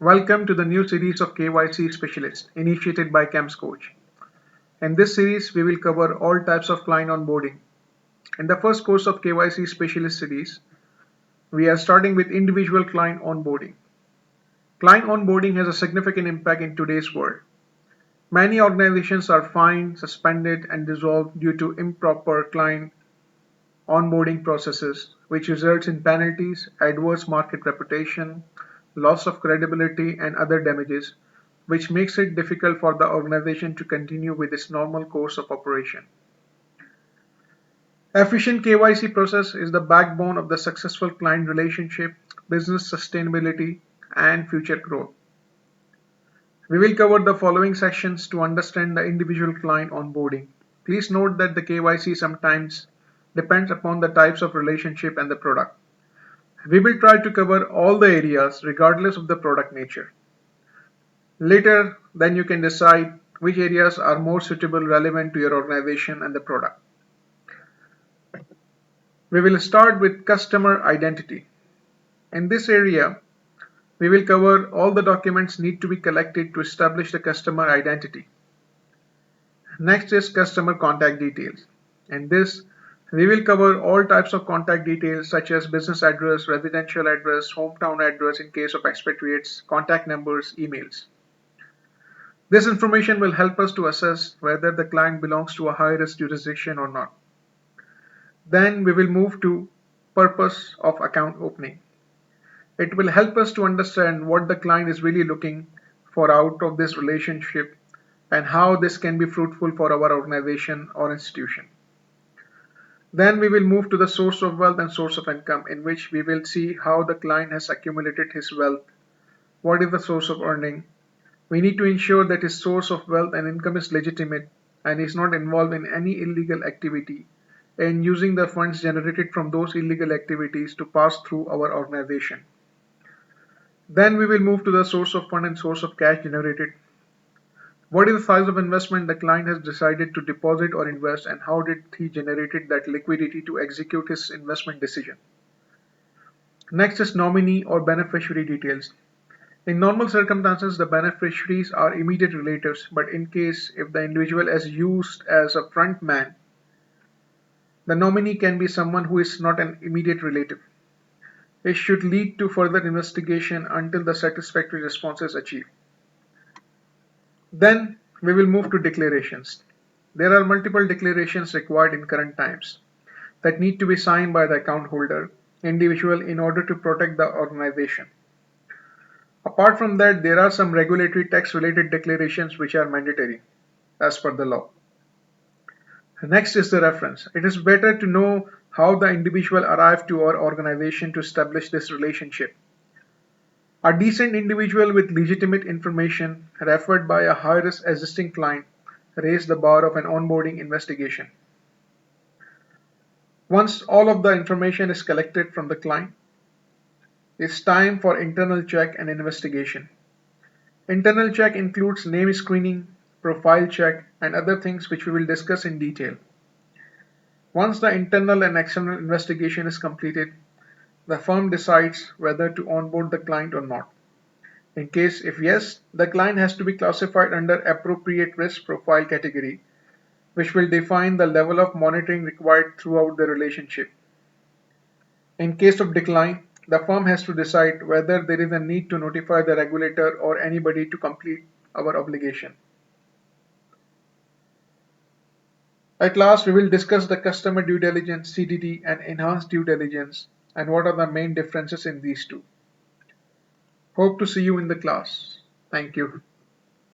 Welcome to the new series of KYC Specialists initiated by CAMS Coach. In this series, we will cover all types of client onboarding. In the first course of KYC Specialist series, we are starting with individual client onboarding. Client onboarding has a significant impact in today's world. Many organizations are fined, suspended, and dissolved due to improper client onboarding processes, which results in penalties, adverse market reputation, loss of credibility, and other damages, which makes it difficult for the organization to continue with its normal course of operation. Efficient KYC process is the backbone of the successful client relationship, business sustainability, and future growth. We will cover the following sections to understand the individual client onboarding. Please note that the KYC sometimes depends upon the types of relationship and the product. We will try to cover all the areas regardless of the product nature. Later, then you can decide which areas are more suitable, relevant to your organization and the product. We will start with customer identity. In this area, we will cover all the documents need to be collected to establish the customer identity. Next is customer contact details. In this, we will cover all types of contact details such as business address, residential address, hometown address in case of expatriates, contact numbers, emails. This information will help us to assess whether the client belongs to a high-risk jurisdiction or not. Then we will move to purpose of account opening. It will help us to understand what the client is really looking for out of this relationship and how this can be fruitful for our organization or institution. Then we will move to the source of wealth and source of income, in which we will see how the client has accumulated his wealth, what is the source of earning. We need to ensure that his source of wealth and income is legitimate and is not involved in any illegal activity and using the funds generated from those illegal activities to pass through our organization. Then we will move to the source of fund and source of cash generated. What is the size of investment the client has decided to deposit or invest, and how did he generated that liquidity to execute his investment decision? Next is nominee or beneficiary details. In normal circumstances, the beneficiaries are immediate relatives, but in case if the individual is used as a front man, the nominee can be someone who is not an immediate relative. It should lead to further investigation until the satisfactory response is achieved. Then we will move to declarations. There are multiple declarations required in current times that need to be signed by the account holder individual in order to protect the organization. Apart from that, there are some regulatory tax related declarations which are mandatory as per the law. Next is the reference. It is better to know how the individual arrived to our organization to establish this relationship. A decent individual with legitimate information referred by a high-risk existing client raised the bar of an onboarding investigation. Once all of the information is collected from the client, it's time for internal check and investigation. Internal check includes name screening, profile check, and other things which we will discuss in detail. Once the internal and external investigation is completed, the firm decides whether to onboard the client or not. In case if yes, the client has to be classified under appropriate risk profile category, which will define the level of monitoring required throughout the relationship. In case of decline, the firm has to decide whether there is a need to notify the regulator or anybody to complete our obligation. At last, we will discuss the customer due diligence (CDD) and enhanced due diligence and what are the main differences in these two. Hope to see you in the class. Thank you.